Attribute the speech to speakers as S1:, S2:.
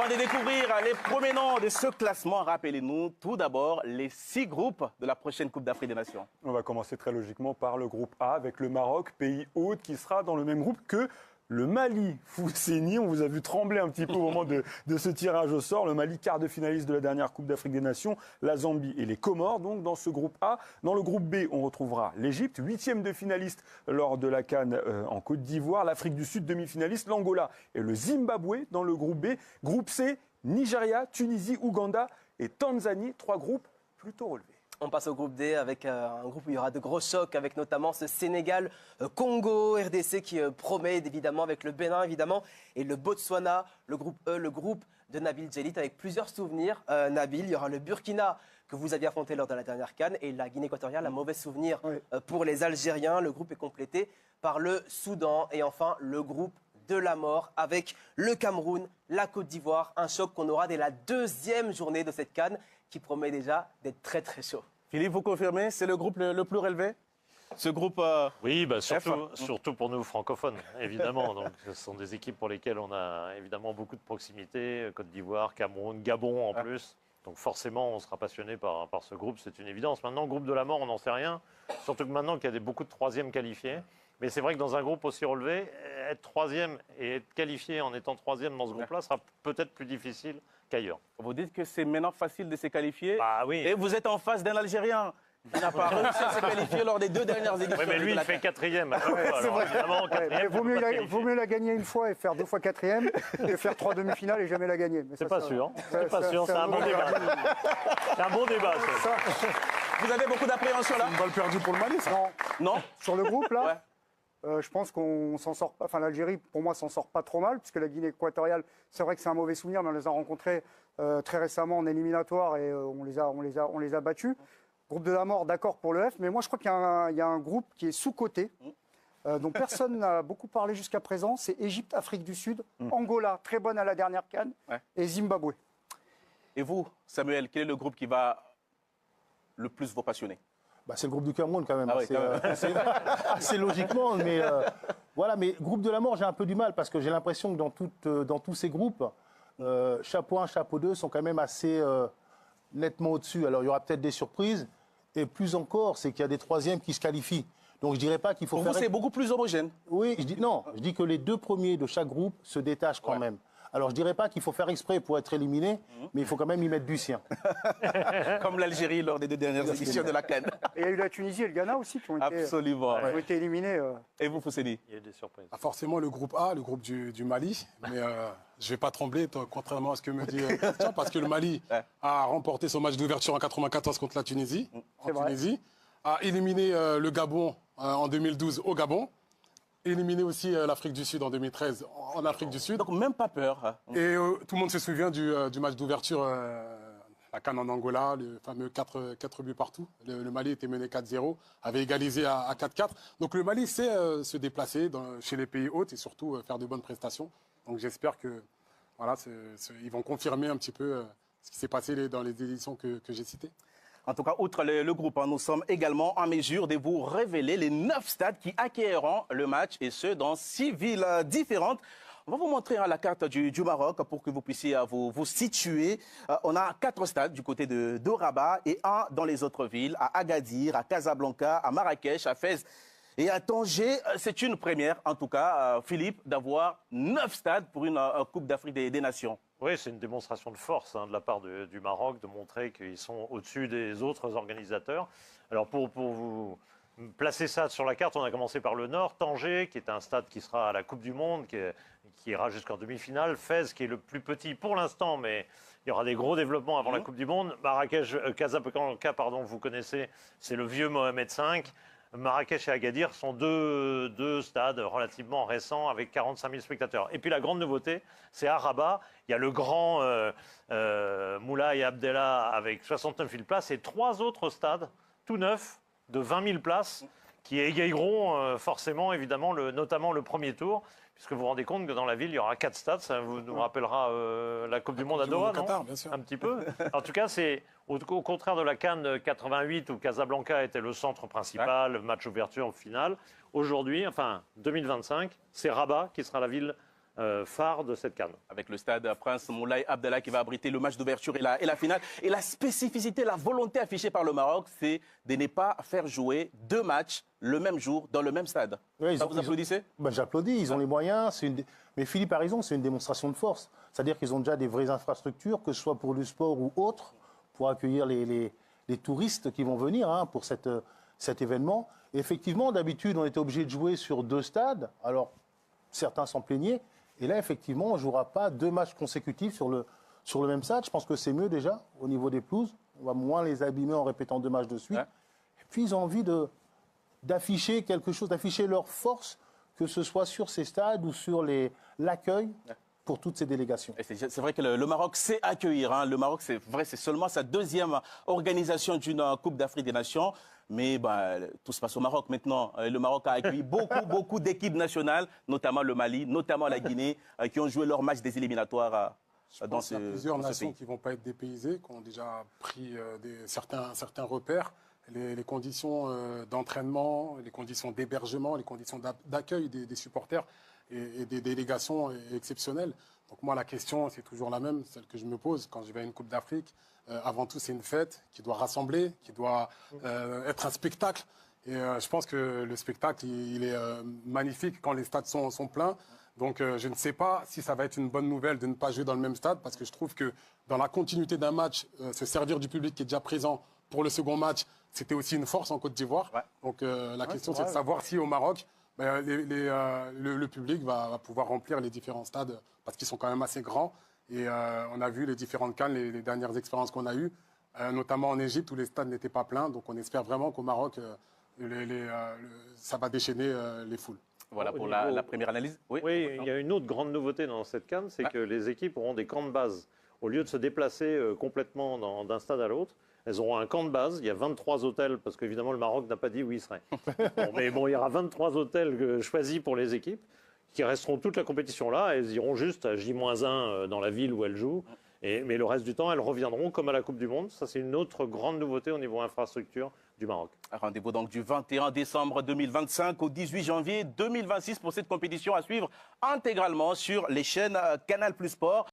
S1: Avant de découvrir les premiers noms de ce classement, rappelez-nous tout d'abord les 6 groupes de la prochaine Coupe d'Afrique des Nations.
S2: On va commencer très logiquement par le groupe A avec le Maroc, pays hôte, qui sera dans le même groupe que le Mali. Fousseni, on vous a vu trembler un petit peu au moment de ce tirage au sort. Le Mali, quart de finaliste de la dernière Coupe d'Afrique des Nations, la Zambie et les Comores, donc dans ce groupe A. Dans le groupe B, on retrouvera l'Égypte, 8e de finaliste lors de la CAN en Côte d'Ivoire, l'Afrique du Sud, demi-finaliste, l'Angola et le Zimbabwe dans le groupe B. Groupe C, Nigeria, Tunisie, Ouganda et Tanzanie, 3 groupes plutôt relevés.
S3: On passe au groupe D avec un groupe où il y aura de gros chocs, avec notamment ce Sénégal, Congo, RDC qui promet évidemment, avec le Bénin évidemment, et le Botswana, le groupe E, le groupe de Nabil Djellit avec plusieurs souvenirs. Nabil, il y aura le Burkina que vous aviez affronté lors de la dernière CAN et la Guinée équatoriale, un mauvais souvenir pour les Algériens. Le groupe est complété par le Soudan et enfin le groupe de la mort avec le Cameroun, la Côte d'Ivoire, un choc qu'on aura dès la 2e journée de cette CAN qui promet déjà d'être très très chaud.
S1: Philippe, vous confirmez, c'est le groupe le plus relevé? Ce groupe
S4: Oui, surtout pour nous francophones, évidemment. Donc, ce sont des équipes pour lesquelles on a évidemment beaucoup de proximité. Côte d'Ivoire, Cameroun, Gabon en plus. Donc forcément, on sera passionné par ce groupe, c'est une évidence. Maintenant, groupe de la mort, on n'en sait rien. Surtout que maintenant qu'il y a beaucoup de 3e qualifiés. Mais c'est vrai que dans un groupe aussi relevé, être 3e et être qualifié en étant 3e dans ce groupe-là sera peut-être plus difficile qu'ailleurs.
S1: Vous dites que c'est maintenant facile de se qualifier.
S4: Bah oui.
S1: Et vous êtes en face d'un Algérien qui n'a pas réussi à se qualifier lors des 2 dernières éditions.
S4: Oui, mais lui, il fait 4e.
S5: Vaut mieux la gagner une fois et faire 2 fois 4e que faire 3 demi-finales et jamais la gagner.
S4: C'est pas sûr. C'est pas sûr. C'est un bon débat. C'est un bon débat.
S1: Vous avez beaucoup d'appréhension là?
S2: Une balle perdue pour le Mali, ça?
S1: Non.
S5: Sur le groupe, là, je pense qu'on s'en sort pas. Enfin, l'Algérie, pour moi, s'en sort pas trop mal, puisque la Guinée équatoriale, c'est vrai que c'est un mauvais souvenir, mais on les a rencontrés très récemment en éliminatoire et on les a battus. Groupe de la mort, d'accord pour le F, mais moi, je crois qu'il y a un groupe qui est sous-coté, dont personne n'a beaucoup parlé jusqu'à présent. C'est Égypte, Afrique du Sud, Angola, très bonne à la dernière CAN, et Zimbabwe.
S1: Et vous, Samuel, quel est le groupe qui va le plus vous passionner?
S6: C'est le groupe du Cameroun quand même,
S1: Ah oui,
S6: assez logiquement. Mais voilà, mais groupe de la mort, j'ai un peu du mal parce que j'ai l'impression que dans tous ces groupes, chapeau 1, chapeau 2 sont quand même assez nettement au-dessus. Alors il y aura peut-être des surprises et plus encore, c'est qu'il y a des 3e qui se qualifient. Donc je dirais pas qu'il faut
S1: pour
S6: faire.
S1: Vous, c'est beaucoup plus homogène.
S6: Oui, je dis que les 2 premiers de chaque groupe se détachent quand même. Alors, je ne dirais pas qu'il faut faire exprès pour être éliminé, mais il faut quand même y mettre du sien.
S1: Comme l'Algérie lors des 2 dernières éditions de la CAN.
S5: Et il y a eu la Tunisie et le Ghana aussi qui ont été éliminés.
S1: Et vous, Fousseni?
S4: Il y a eu des surprises.
S7: Forcément, le groupe A, le groupe du Mali. Mais je ne vais pas trembler, contrairement à ce que me dit Christian, parce que le Mali a remporté son match d'ouverture en 1994 contre la Tunisie, a éliminé le Gabon en 2012 au Gabon. Éliminé aussi l'Afrique du Sud en 2013 en Afrique du Sud.
S1: Donc même pas peur.
S7: Et tout le monde se souvient du match d'ouverture, la CAN en Angola, le fameux 4 buts partout. Le Mali était mené 4-0, avait égalisé à 4-4. Donc le Mali sait se déplacer chez les pays hôtes et surtout faire de bonnes prestations. Donc j'espère que ils vont confirmer un petit peu ce qui s'est passé dans les éditions que j'ai citées.
S1: En tout cas, outre le groupe, nous sommes également en mesure de vous révéler les 9 stades qui accueilleront le match, et ce, dans 6 villes différentes. On va vous montrer la carte du Maroc pour que vous puissiez vous situer. On a 4 stades du côté de Rabat et 1 dans les autres villes, à Agadir, à Casablanca, à Marrakech, à Fès et à Tanger. C'est une première, en tout cas, Philippe, d'avoir 9 stades pour une Coupe d'Afrique des Nations.
S4: Oui, c'est une démonstration de force de la part du Maroc, de montrer qu'ils sont au-dessus des autres organisateurs. Alors pour vous placer ça sur la carte, on a commencé par le Nord, Tanger, qui est un stade qui sera à la Coupe du Monde, qui ira jusqu'en demi-finale, Fès, qui est le plus petit pour l'instant, mais il y aura des gros développements avant la Coupe du Monde. Marrakech, Casablanca, vous connaissez, c'est le vieux Mohamed V. Marrakech et Agadir sont deux stades relativement récents avec 45 000 spectateurs. Et puis la grande nouveauté, c'est à Rabat. Il y a le grand Moulay Abdellah avec 69 000 places et 3 autres stades tout neufs de 20 000 places qui égailleront forcément, évidemment, notamment le premier tour. Puisque vous vous rendez compte que dans la ville, il y aura 4 stades. Ça nous rappellera la Coupe du Monde à Doha, non
S7: Qatar, bien sûr.
S4: Un petit peu. En tout cas, c'est au contraire de la CAN 88 où Casablanca était le centre principal, le match ouverture finale. Aujourd'hui, enfin 2025, c'est Rabat qui sera la ville phare de cette CAN.
S1: Avec le stade Prince Moulay Abdallah qui va abriter le match d'ouverture et la finale. Et la spécificité, la volonté affichée par le Maroc, c'est de ne pas faire jouer 2 matchs le même jour dans le même stade.
S6: Ouais,
S1: Ça, vous applaudissez?
S6: J'applaudis, ils ont les moyens. Mais Philippe a raison, c'est une démonstration de force. C'est-à-dire qu'ils ont déjà des vraies infrastructures, que ce soit pour le sport ou autre, pour accueillir les touristes qui vont venir pour cet événement. Et effectivement, d'habitude, on était obligé de jouer sur 2 stades. Alors, certains s'en plaignaient. Et là, effectivement, on ne jouera pas 2 matchs consécutifs sur le même stade. Je pense que c'est mieux déjà au niveau des pelouses. On va moins les abîmer en répétant 2 matchs de suite.
S1: Ouais.
S6: Et puis, ils ont envie d'afficher quelque chose, d'afficher leur force, que ce soit sur ces stades ou sur l'accueil pour toutes ces délégations.
S1: Et c'est vrai que le Maroc sait accueillir. Le Maroc, c'est vrai, c'est seulement sa 2e organisation d'une Coupe d'Afrique des Nations. Mais tout se passe au Maroc maintenant. Le Maroc a accueilli beaucoup d'équipes nationales, notamment le Mali, notamment la Guinée, qui ont joué leur match des éliminatoires
S7: Je
S1: dans
S7: pense qu'il y a
S1: ce
S7: plusieurs nations
S1: pays.
S7: qui ne vont pas être dépaysées, qui ont déjà pris certains repères. Les conditions d'entraînement, les conditions d'hébergement, les conditions d'accueil des supporters et des délégations exceptionnelles. Donc moi, la question, c'est toujours la même, celle que je me pose quand je vais à une Coupe d'Afrique. Avant tout, c'est une fête qui doit rassembler, qui doit être un spectacle. Et je pense que le spectacle, il est magnifique quand les stades sont pleins. Donc je ne sais pas si ça va être une bonne nouvelle de ne pas jouer dans le même stade, parce que je trouve que dans la continuité d'un match, se servir du public qui est déjà présent pour le second match, c'était aussi une force en Côte d'Ivoire. Ouais. Donc la question, c'est de savoir si au Maroc, le public va pouvoir remplir les différents stades, parce qu'ils sont quand même assez grands. Et on a vu les différentes CAN, les dernières expériences qu'on a eues, notamment en Égypte où les stades n'étaient pas pleins. Donc on espère vraiment qu'au Maroc, ça va déchaîner les foules.
S1: Voilà pour la première analyse.
S4: Oui, il y a une autre grande nouveauté dans cette CAN, c'est que les équipes auront des camps de base. Au lieu de se déplacer complètement d'un stade à l'autre, elles auront un camp de base. Il y a 23 hôtels, parce qu'évidemment, le Maroc n'a pas dit où il serait. Mais bon, il y aura 23 hôtels choisis pour les équipes, qui resteront toute la compétition là. Elles iront juste à J-1 dans la ville où elles jouent. Mais le reste du temps, elles reviendront comme à la Coupe du Monde. Ça, c'est une autre grande nouveauté au niveau infrastructure du Maroc.
S1: Rendez-vous donc du 21 décembre 2025 au 18 janvier 2026 pour cette compétition à suivre intégralement sur les chaînes Canal+ Sport.